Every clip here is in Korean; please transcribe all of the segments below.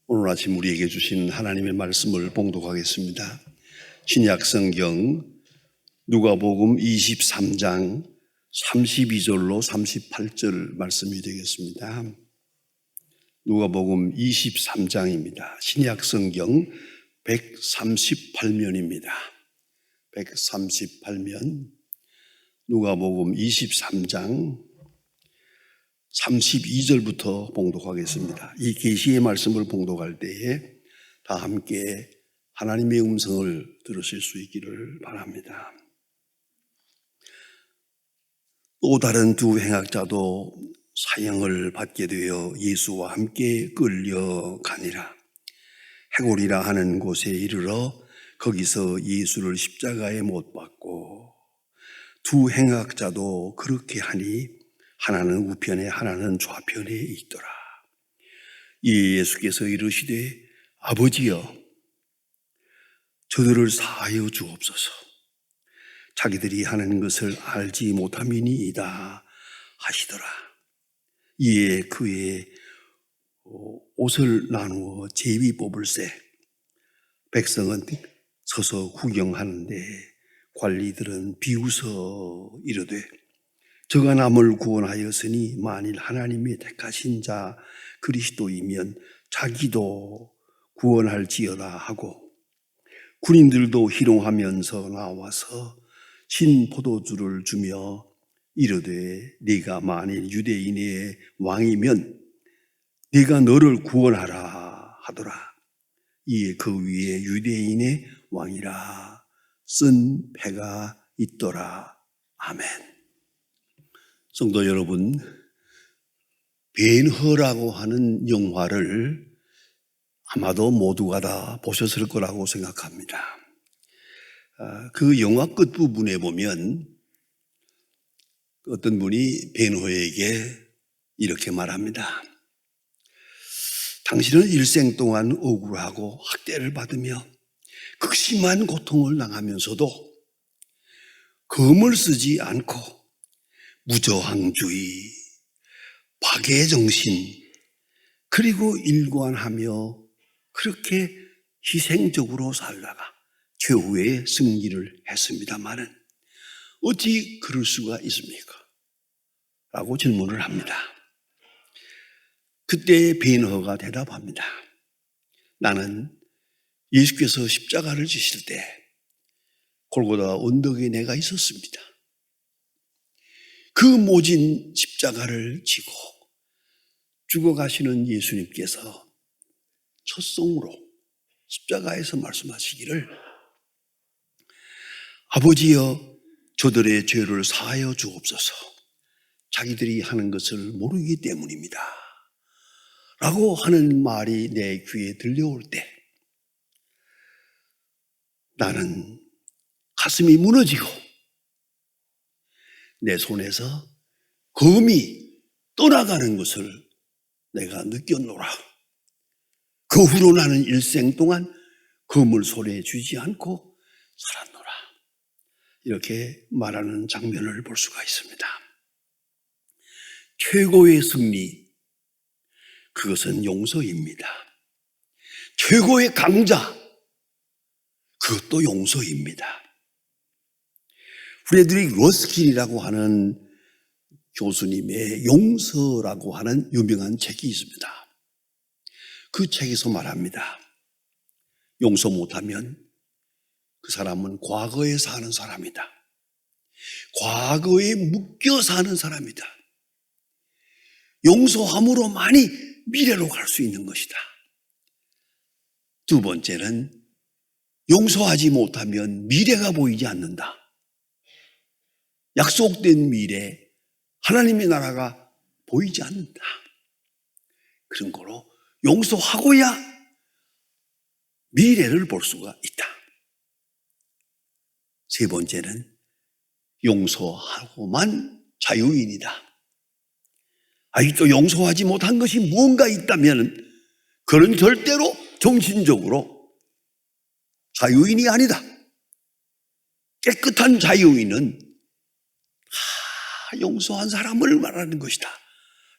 오늘 아침 우리에게 주신 하나님의 말씀을 봉독하겠습니다. 신약 성경 누가복음 23장 32절로 38절 말씀이 되겠습니다. 누가복음 23장입니다. 신약 성경 138면입니다. 138면 누가복음 23장 32절부터 봉독하겠습니다. 이 계시의 말씀을 봉독할 때에 다 함께 하나님의 음성을 들으실 수 있기를 바랍니다. 또 다른 두 행악자도 사형을 받게 되어 예수와 함께 끌려가니라. 해골이라 하는 곳에 이르러 거기서 예수를 십자가에 못 박고, 두 행악자도 그렇게 하니 하나는 우편에 하나는 좌편에 있더라. 이에 예수께서 이르시되 아버지여, 저들을 사하여 주옵소서. 자기들이 하는 것을 알지 못함이니이다 하시더라. 이에 그의 옷을 나누어 제비 뽑을새 백성은 서서 구경하는데 관리들은 비웃어 이르되 저가 남을 구원하였으니 만일 하나님이 택하신 자 그리스도이면 자기도 구원할지어다 하고, 군인들도 희롱하면서 나와서 신 포도주를 주며 이르되 네가 만일 유대인의 왕이면 네가 너를 구원하라 하더라. 이에 그 위에 유대인의 왕이라 쓴 패가 있더라. 아멘. 성도 여러분, 벤허라고 하는 영화를 아마도 모두가 다 보셨을 거라고 생각합니다. 그 영화 끝부분에 보면 어떤 분이 벤허에게 이렇게 말합니다. 당신은 일생 동안 억울하고 학대를 받으며 극심한 고통을 당하면서도 검을 쓰지 않고 무저항주의, 박애정신, 그리고 일관하며 그렇게 희생적으로 살다가 최후의 승리를 했습니다마는 어찌 그럴 수가 있습니까? 라고 질문을 합니다. 그때 벤허가 대답합니다. 나는 예수께서 십자가를 지실 때 골고다 언덕에 내가 있었습니다. 그 모진 십자가를 지고 죽어가시는 예수님께서 첫송으로 십자가에서 말씀하시기를 아버지여, 저들의 죄를 사하여 주옵소서. 자기들이 하는 것을 모르기 때문입니다. 라고 하는 말이 내 귀에 들려올 때 나는 가슴이 무너지고 내 손에서 검이 떠나가는 것을 내가 느꼈노라. 그 후로 나는 일생 동안 검을 손에 쥐지 않고 살았노라. 이렇게 말하는 장면을 볼 수가 있습니다. 최고의 승리, 그것은 용서입니다. 최고의 강자, 그것도 용서입니다. 프레드릭 러스킬이라고 하는 교수님의 용서라고 하는 유명한 책이 있습니다. 그 책에서 말합니다. 용서 못하면 그 사람은 과거에 사는 사람이다. 과거에 묶여 사는 사람이다. 용서함으로만이 미래로 갈 수 있는 것이다. 두 번째는 용서하지 못하면 미래가 보이지 않는다. 약속된 미래, 하나님의 나라가 보이지 않는다. 그런 거로 용서하고야 미래를 볼 수가 있다. 세 번째는 용서하고만 자유인이다. 아직도 용서하지 못한 것이 무언가 있다면 그런 절대로 정신적으로 자유인이 아니다. 깨끗한 자유인은 용서한 사람을 말하는 것이다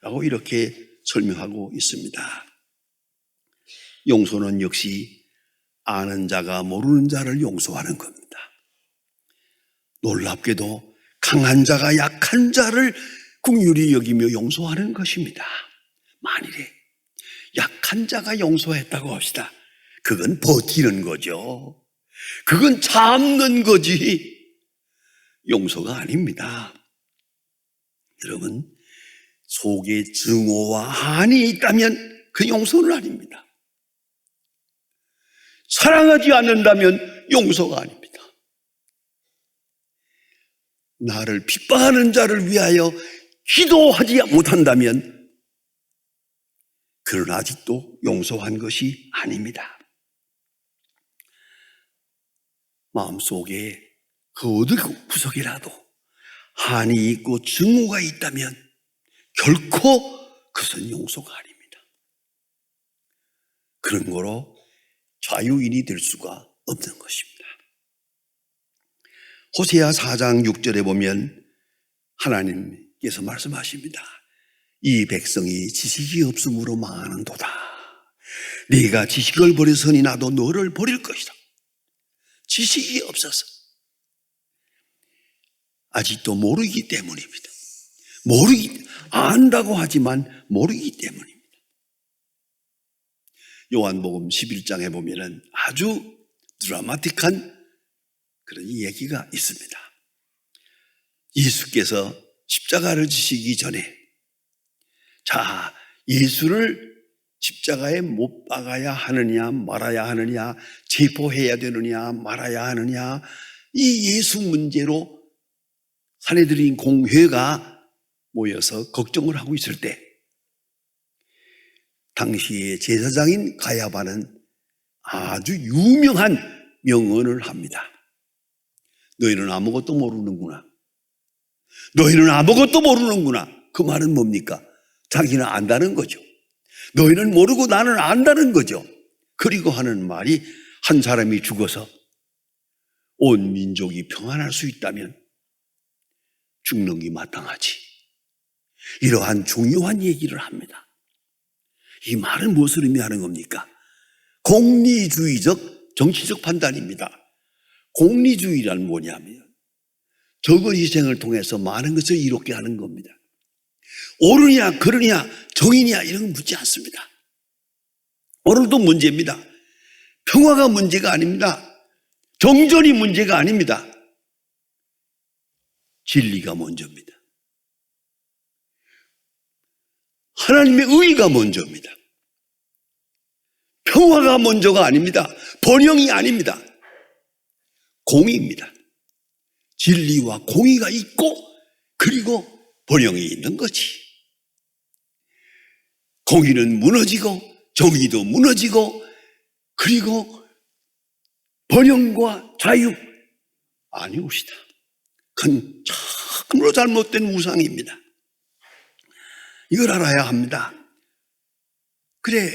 라고 이렇게 설명하고 있습니다. 용서는 역시 아는 자가 모르는 자를 용서하는 겁니다. 놀랍게도 강한 자가 약한 자를 긍휼히 여기며 용서하는 것입니다. 만일에 약한 자가 용서했다고 합시다. 그건 버티는 거죠. 그건 참는 거지 용서가 아닙니다. 여러분, 속에 증오와 한이 있다면 그 용서는 아닙니다. 사랑하지 않는다면 용서가 아닙니다. 나를 핍박하는 자를 위하여 기도하지 못한다면 그는 아직도 용서한 것이 아닙니다. 마음속에 그 어디 구석이라도 한이 있고 증오가 있다면 결코 그것은 용서가 아닙니다. 그런 거로 자유인이 될 수가 없는 것입니다. 호세아 4장 6절에 보면 하나님께서 말씀하십니다. 이 백성이 지식이 없음으로 망하는도다. 네가 지식을 버려서니 나도 너를 버릴 것이다. 지식이 없어서 아직도 모르기 때문입니다. 안다고 하지만 모르기 때문입니다. 요한복음 11장에 보면은 아주 드라마틱한 그런 얘기가 있습니다. 예수께서 십자가를 지시기 전에 자, 예수를 십자가에 못 박아야 하느냐 말아야 하느냐, 체포해야 되느냐 말아야 하느냐, 이 예수 문제로 사내들인 공회가 모여서 걱정을 하고 있을 때 당시의 제사장인 가야바는 아주 유명한 명언을 합니다. 너희는 아무것도 모르는구나. 너희는 아무것도 모르는구나. 그 말은 뭡니까? 자기는 안다는 거죠. 너희는 모르고 나는 안다는 거죠. 그리고 하는 말이 한 사람이 죽어서 온 민족이 평안할 수 있다면 죽는 게 마땅하지. 이러한 중요한 얘기를 합니다. 이 말은 무엇을 의미하는 겁니까? 공리주의적 정치적 판단입니다. 공리주의란 뭐냐면 적은 희생을 통해서 많은 것을 이롭게 하는 겁니다. 옳으냐 그르냐 정의냐 이런 건 묻지 않습니다. 오늘도 문제입니다. 평화가 문제가 아닙니다. 정전이 문제가 아닙니다. 진리가 먼저입니다. 하나님의 의의가 먼저입니다. 평화가 먼저가 아닙니다. 번영이 아닙니다. 공의입니다. 진리와 공의가 있고 그리고 번영이 있는 거지. 공의는 무너지고 정의도 무너지고 그리고 번영과 자유 아니옵시다. 그건 참으로 잘못된 우상입니다. 이걸 알아야 합니다. 그래,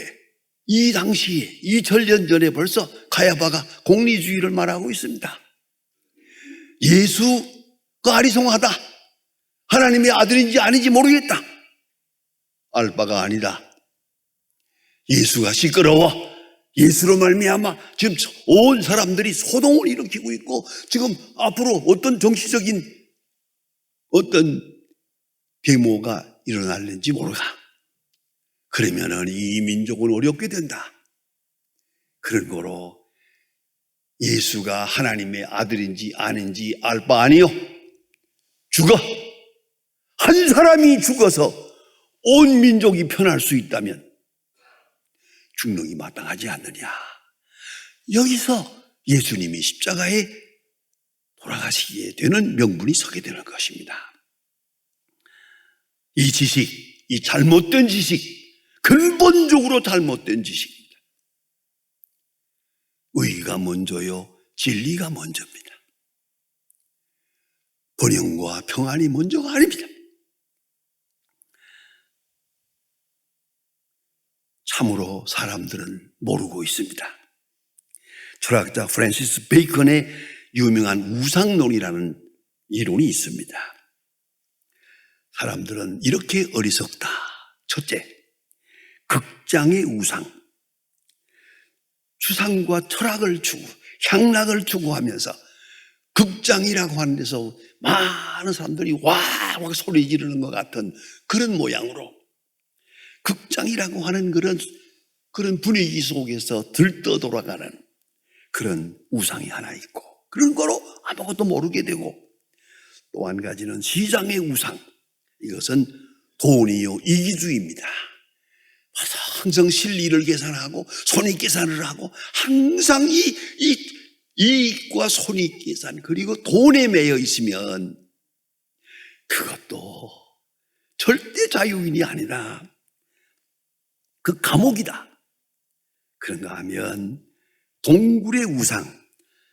이 당시에 2000년 전에 벌써 가야바가 공리주의를 말하고 있습니다. 예수가 아리송하다. 하나님의 아들인지 아닌지 모르겠다. 알 바가 아니다. 예수가 시끄러워. 예수로 말미암아 지금 온 사람들이 소동을 일으키고 있고 지금 앞으로 어떤 정치적인 어떤 데모가 일어날는지 모르가. 그러면은 이 민족은 어렵게 된다. 그런 거로 예수가 하나님의 아들인지 아닌지 알 바 아니요. 죽어. 한 사람이 죽어서 온 민족이 편할 수 있다면 죽는 게 마땅하지 않느냐. 여기서 예수님이 십자가에 돌아가시게 되는 명분이 서게 되는 것입니다. 이 지식, 이 잘못된 지식, 근본적으로 잘못된 지식입니다. 의가 먼저요, 진리가 먼저입니다. 번영과 평안이 먼저가 아닙니다. 참으로 사람들은 모르고 있습니다. 철학자 프랜시스 베이컨의 유명한 우상론이라는 이론이 있습니다. 사람들은 이렇게 어리석다. 첫째, 극장의 우상. 추상과 철학을 주고 향락을 추구하면서 극장이라고 하는 데서 많은 사람들이 와 소리 지르는 것 같은 그런 모양으로 극장이라고 하는 그런 분위기 속에서 들떠 돌아가는 그런 우상이 하나 있고, 그런 거로 아무것도 모르게 되고, 또 한 가지는 시장의 우상, 이것은 돈이요 이기주의입니다. 항상 실리를 계산하고 손익 계산을 하고 항상 이 이익과 손익 계산, 그리고 돈에 매여 있으면 그것도 절대 자유인이 아니라 그 감옥이다. 그런가 하면 동굴의 우상,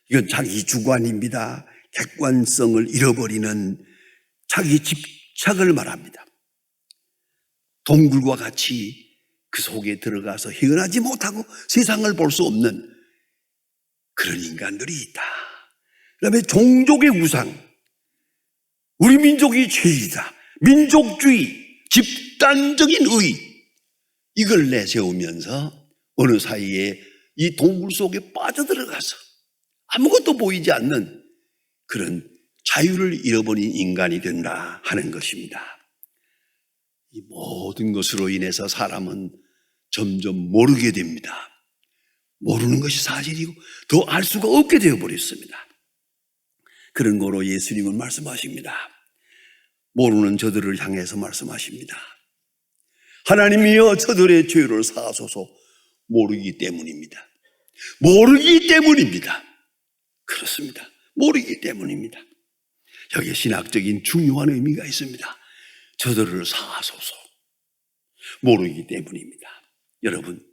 이건 자기 주관입니다. 객관성을 잃어버리는 자기 집착을 말합니다. 동굴과 같이 그 속에 들어가서 헤어나지 못하고 세상을 볼 수 없는 그런 인간들이 있다. 그 다음에 종족의 우상, 우리 민족이 죄이다, 민족주의, 집단적인 의, 이걸 내세우면서 어느 사이에 이 동굴 속에 빠져들어가서 아무것도 보이지 않는 그런 자유를 잃어버린 인간이 된다 하는 것입니다. 이 모든 것으로 인해서 사람은 점점 모르게 됩니다. 모르는 것이 사실이고 더 알 수가 없게 되어버렸습니다. 그런 거로 예수님은 말씀하십니다. 모르는 저들을 향해서 말씀하십니다. 하나님이여 저들의 죄를 사하소서. 모르기 때문입니다. 모르기 때문입니다. 그렇습니다. 모르기 때문입니다. 여기에 신학적인 중요한 의미가 있습니다. 저들을 사하소서. 모르기 때문입니다. 여러분,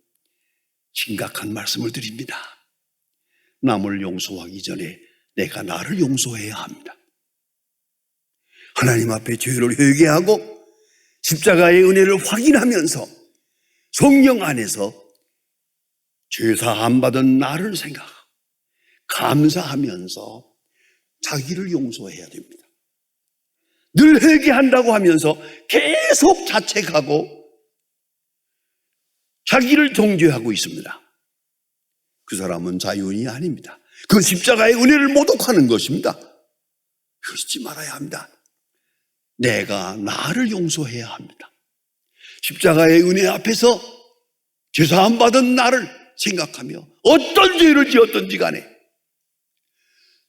심각한 말씀을 드립니다. 남을 용서하기 전에 내가 나를 용서해야 합니다. 하나님 앞에 죄를 회개하고 십자가의 은혜를 확인하면서 성령 안에서 죄사함 받은 나를 생각하고 감사하면서 자기를 용서해야 됩니다. 늘 회개한다고 하면서 계속 자책하고 자기를 정죄하고 있습니다. 그 사람은 자유인이 아닙니다. 그 십자가의 은혜를 모독하는 것입니다. 그러지 말아야 합니다. 내가 나를 용서해야 합니다. 십자가의 은혜 앞에서 죄사함 받은 나를 생각하며 어떤 죄를 지었든지 간에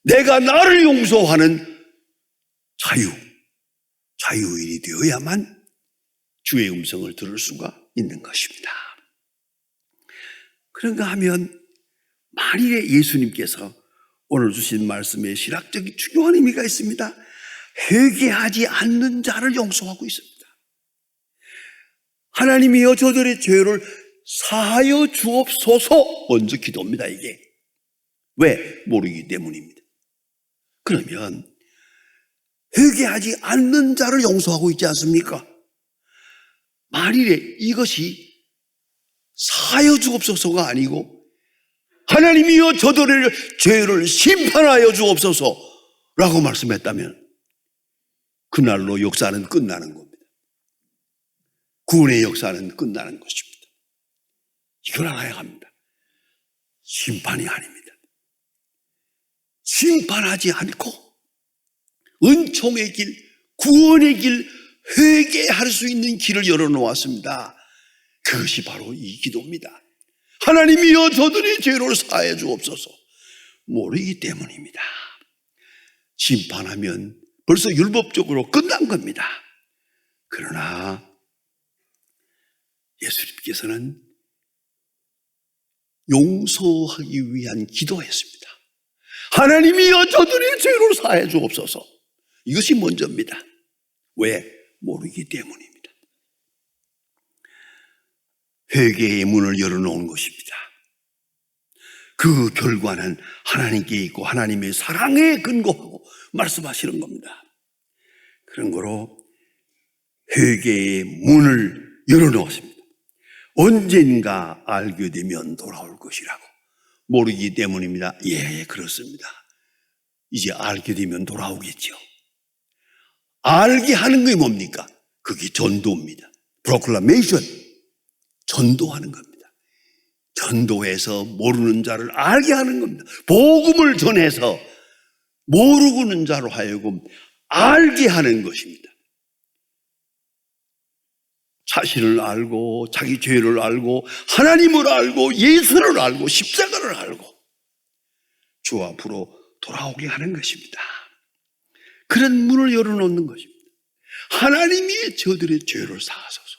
내가 나를 용서하는 자유인이 되어야만 주의 음성을 들을 수가 있는 것입니다. 그런가 하면 만일에 예수님께서 오늘 주신 말씀에 신학적인 중요한 의미가 있습니다. 회개하지 않는 자를 용서하고 있습니다. 하나님이여 저들의 죄를 사하여 주옵소서. 먼저 기도입니다. 이게 왜? 모르기 때문입니다. 그러면 회개하지 않는 자를 용서하고 있지 않습니까? 만일에 이것이 사하여 주옵소서가 아니고 하나님이여 저들의 죄를 심판하여 주옵소서 라고 말씀했다면 그날로 역사는 끝나는 겁니다. 구원의 역사는 끝나는 것입니다. 이걸 알아야 합니다. 심판이 아닙니다. 심판하지 않고 은총의 길, 구원의 길, 회개할 수 있는 길을 열어놓았습니다. 그것이 바로 이 기도입니다. 하나님이여 저들의 죄를 사해 주옵소서. 모르기 때문입니다. 심판하면 벌써 율법적으로 끝난 겁니다. 그러나 예수님께서는 용서하기 위한 기도했습니다. 하나님이여 저들의 죄를 사해 주옵소서. 이것이 먼저입니다. 왜? 모르기 때문입니다. 회개의 문을 열어놓은 것입니다. 그 결과는 하나님께 있고 하나님의 사랑에 근거하고 말씀하시는 겁니다. 그런 거로 회개의 문을 열어놓았습니다. 언젠가 알게 되면 돌아올 것이라고. 모르기 때문입니다. 예, 그렇습니다. 이제 알게 되면 돌아오겠죠. 알게 하는 게 뭡니까? 그게 전도입니다. 프로클라메이션. 전도하는 겁니다. 전도해서 모르는 자를 알게 하는 겁니다. 복음을 전해서 모르는 자로 하여금 알게 하는 것입니다. 자신을 알고 자기 죄를 알고 하나님을 알고 예수를 알고 십자가를 알고 주 앞으로 돌아오게 하는 것입니다. 그런 문을 열어놓는 것입니다. 하나님이 저들의 죄를 사하소서.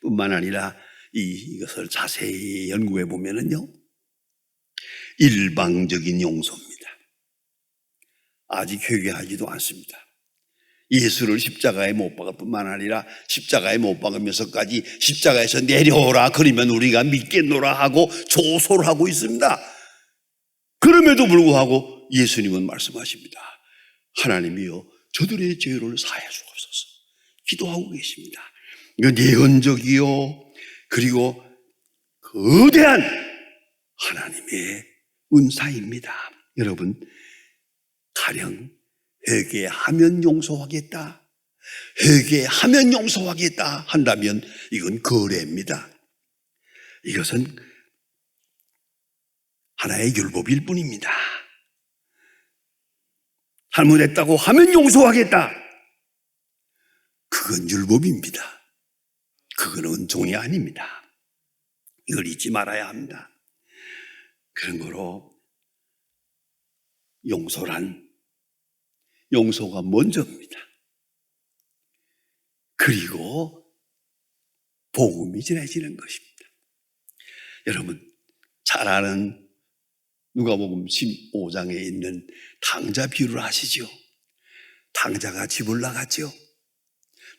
뿐만 아니라 이것을 자세히 연구해 보면은요, 일방적인 용서입니다. 아직 회개하지도 않습니다. 예수를 십자가에 못 박을 뿐만 아니라 십자가에 못 박으면서까지 십자가에서 내려오라 그러면 우리가 믿겠노라 하고 조소를 하고 있습니다. 그럼에도 불구하고 예수님은 말씀하십니다. 하나님이여 저들의 죄를 사해 주옵소서. 기도하고 계십니다. 이건 예언적이요 그리고 거대한 하나님의 은사입니다. 여러분, 가령 회개하면 용서하겠다, 회개하면 용서하겠다 한다면 이건 거래입니다. 이것은 하나의 율법일 뿐입니다. 잘못했다고 하면 용서하겠다, 그건 율법입니다. 그건 은총이 아닙니다. 이걸 잊지 말아야 합니다. 그런 거로 용서가 먼저입니다. 그리고 복음이 전해지는 것입니다. 여러분, 잘 아는 누가복음 15장에 있는 당자 비유를 아시죠? 당자가 집을 나갔죠.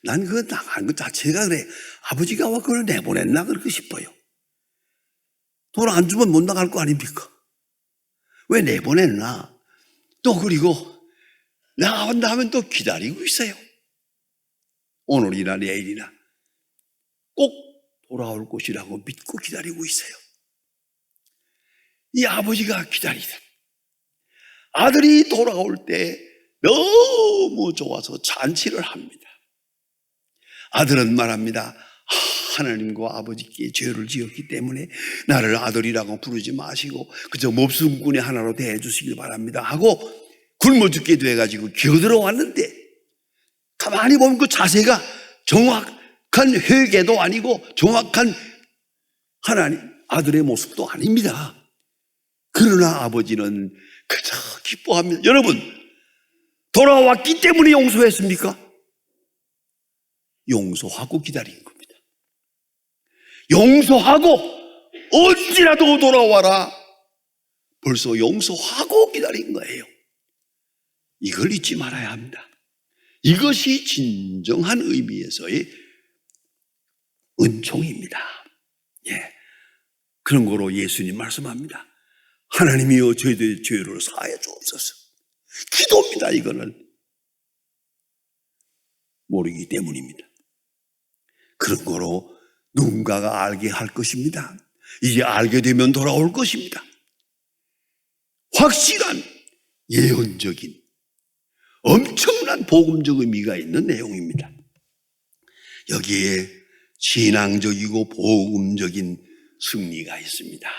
난 그거 나간 것 자체가 그래, 아버지가 와 그걸 내보냈나 그렇게 싶어요. 돈 안 주면 못 나갈 거 아닙니까? 왜 내보냈나? 또 그리고 나간다 하면 또 기다리고 있어요. 오늘이나 내일이나 꼭 돌아올 것이라고 믿고 기다리고 있어요. 이 아버지가 기다리던 아들이 돌아올 때 너무 좋아서 잔치를 합니다. 아들은 말합니다. 하나님과 아버지께 죄를 지었기 때문에 나를 아들이라고 부르지 마시고 그저 몹쓸꾼의 하나로 대해주시길 바랍니다 하고 굶어 죽게 돼가지고 기어들어 왔는데, 가만히 보면 그 자세가 정확한 회개도 아니고 정확한 하나님 아들의 모습도 아닙니다. 그러나 아버지는 그저 기뻐합니다. 여러분, 돌아왔기 때문에 용서했습니까? 용서하고 기다린 겁니다. 용서하고 언제라도 돌아와라, 벌써 용서하고 기다린 거예요. 이걸 잊지 말아야 합니다. 이것이 진정한 의미에서의 은총입니다. 예, 그런 거로 예수님 말씀합니다. 하나님이여 저희들의 죄를 사하여 주옵소서. 기도입니다. 이거는 모르기 때문입니다. 그런 거로 누군가가 알게 할 것입니다. 이제 알게 되면 돌아올 것입니다. 확실한 예언적인 엄청난 복음적 의미가 있는 내용입니다. 여기에 신앙적이고 복음적인 승리가 있습니다.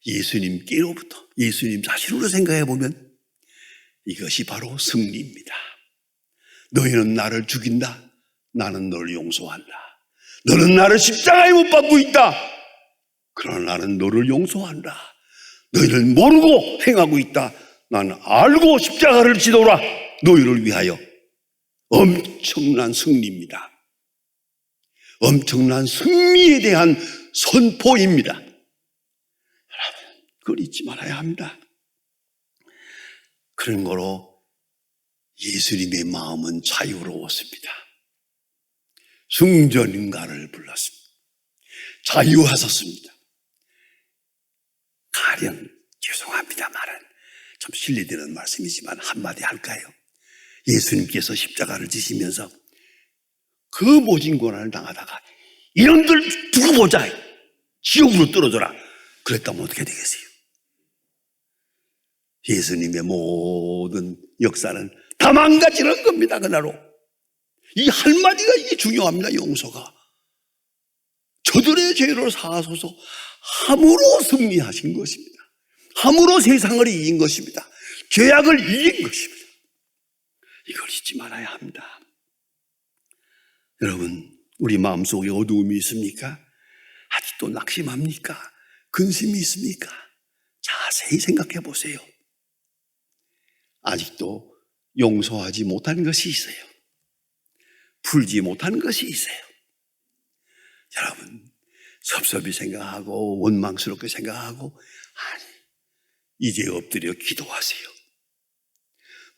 예수님께로부터, 예수님 자신으로 생각해 보면 이것이 바로 승리입니다. 너희는 나를 죽인다, 나는 너를 용서한다. 너는 나를 십자가에 못 박고 있다, 그러나 나는 너를 용서한다. 너희는 모르고 행하고 있다, 나는 알고 십자가를 지도라 너희를 위하여. 엄청난 승리입니다. 엄청난 승리에 대한 선포입니다. 여러분, 그걸 잊지 말아야 합니다. 그런 거로 예수님의 마음은 자유로웠습니다. 승전가를 불렀습니다. 자유하셨습니다. 가령 죄송합니다만은 참 실례되는 말씀이지만 한마디 할까요? 예수님께서 십자가를 지시면서 그 모진 고난을 당하다가 이놈들 두고 보자, 지옥으로 떨어져라 그랬다면 어떻게 되겠어요? 예수님의 모든 역사는 다 망가지는 겁니다. 그날로 이 한마디가 이게 중요합니다. 용서가 저들의 죄를 사하소서 함으로 승리하신 것입니다. 함으로 세상을 이긴 것입니다. 죄악을 이긴 것입니다. 이걸 잊지 말아야 합니다. 여러분, 우리 마음속에 어두움이 있습니까? 아직도 낙심합니까? 근심이 있습니까? 자세히 생각해 보세요. 아직도 용서하지 못한 것이 있어요. 풀지 못한 것이 있어요. 여러분, 섭섭히 생각하고 원망스럽게 생각하고, 아니, 이제 엎드려 기도하세요.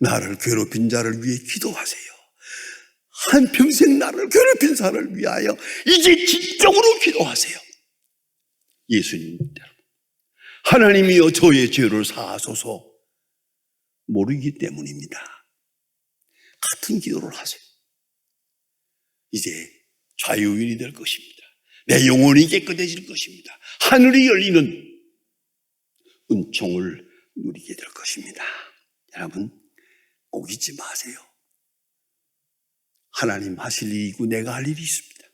나를 괴롭힌 자를 위해 기도하세요. 한평생 나를 괴롭힌 자를 위하여 이제 진정으로 기도하세요. 예수님대로 하나님이여 저의 죄를 사하소서 모르기 때문입니다. 같은 기도를 하세요. 이제 자유인이 될 것입니다. 내 영혼이 깨끗해질 것입니다. 하늘이 열리는 은총을 누리게 될 것입니다. 여러분, 꼭 잊지 마세요. 하나님 하실 일이 있고 내가 할 일이 있습니다.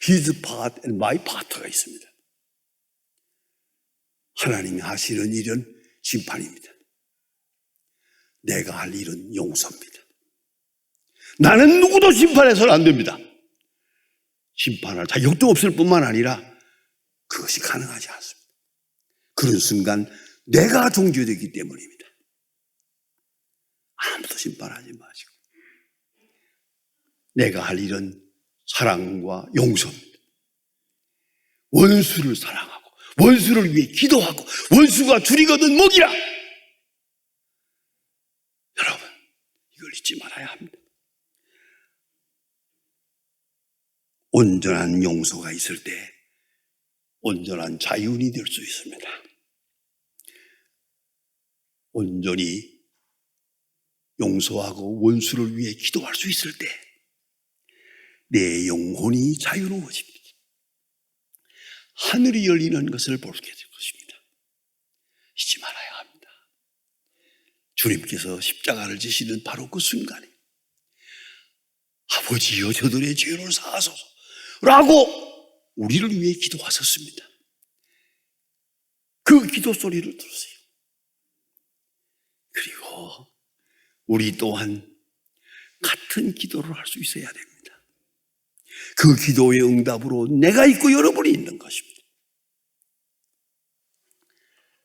His part and my part가 있습니다. 하나님이 하시는 일은 심판입니다. 내가 할 일은 용서입니다. 나는 누구도 심판해서는 안 됩니다. 심판할 자격도 없을 뿐만 아니라 그것이 가능하지 않습니다. 그런 순간 내가 종교되기 때문입니다. 아무도 심판하지 마시고 내가 할 일은 사랑과 용서입니다. 원수를 사랑하고 원수를 위해 기도하고 원수가 줄이거든 먹이라. 여러분, 이걸 잊지 말아야 합니다. 온전한 용서가 있을 때 온전한 자유인이 될 수 있습니다. 온전히 용서하고 원수를 위해 기도할 수 있을 때 내 영혼이 자유로워집니다. 하늘이 열리는 것을 보게 될 것입니다. 잊지 말아야 합니다. 주님께서 십자가를 지시는 바로 그 순간에 아버지여 저들의 죄를 사하소서 라고 우리를 위해 기도하셨습니다. 그 기도 소리를 들으세요. 그리고 우리 또한 같은 기도를 할 수 있어야 됩니다. 그 기도의 응답으로 내가 있고 여러분이 있는 것입니다.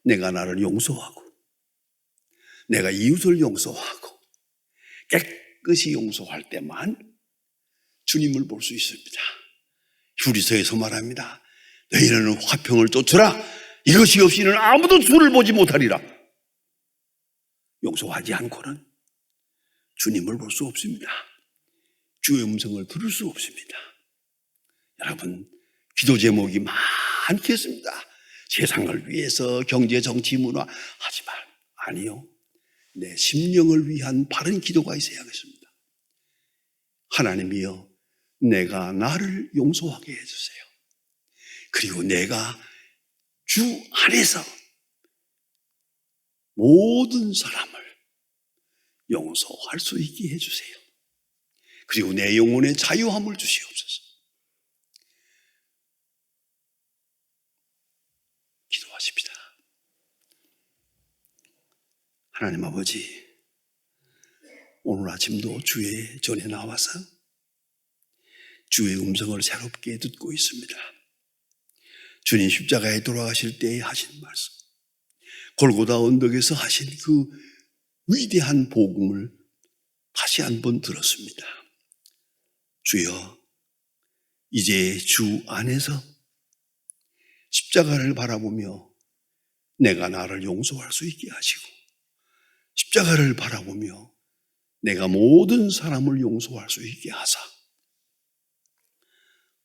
내가 나를 용서하고 내가 이웃을 용서하고 깨끗이 용서할 때만 주님을 볼 수 있습니다. 휴리서에서 말합니다. 너희는 화평을 쫓으라. 이것이 없이는 아무도 주를 보지 못하리라. 용서하지 않고는 주님을 볼 수 없습니다. 주의 음성을 들을 수 없습니다. 여러분, 기도 제목이 많겠습니다. 세상을 위해서 경제, 정치, 문화 하지만 아니요. 내 심령을 위한 바른 기도가 있어야겠습니다. 하나님이여 내가 나를 용서하게 해주세요. 그리고 내가 주 안에서 모든 사람을 용서할 수 있게 해주세요. 그리고 내 영혼의 자유함을 주시옵소서. 기도하십시다. 하나님 아버지, 오늘 아침도 주의 전에 나와서 주의 음성을 새롭게 듣고 있습니다. 주님 십자가에 돌아가실 때 하신 말씀, 골고다 언덕에서 하신 그 위대한 복음을 다시 한번 들었습니다. 주여, 이제 주 안에서 십자가를 바라보며 내가 나를 용서할 수 있게 하시고 십자가를 바라보며 내가 모든 사람을 용서할 수 있게 하사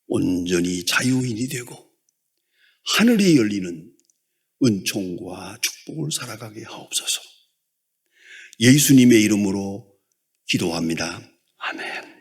온전히 자유인이 되고 하늘이 열리는 은총과 축복을 살아가게 하옵소서. 예수님의 이름으로 기도합니다. 아멘.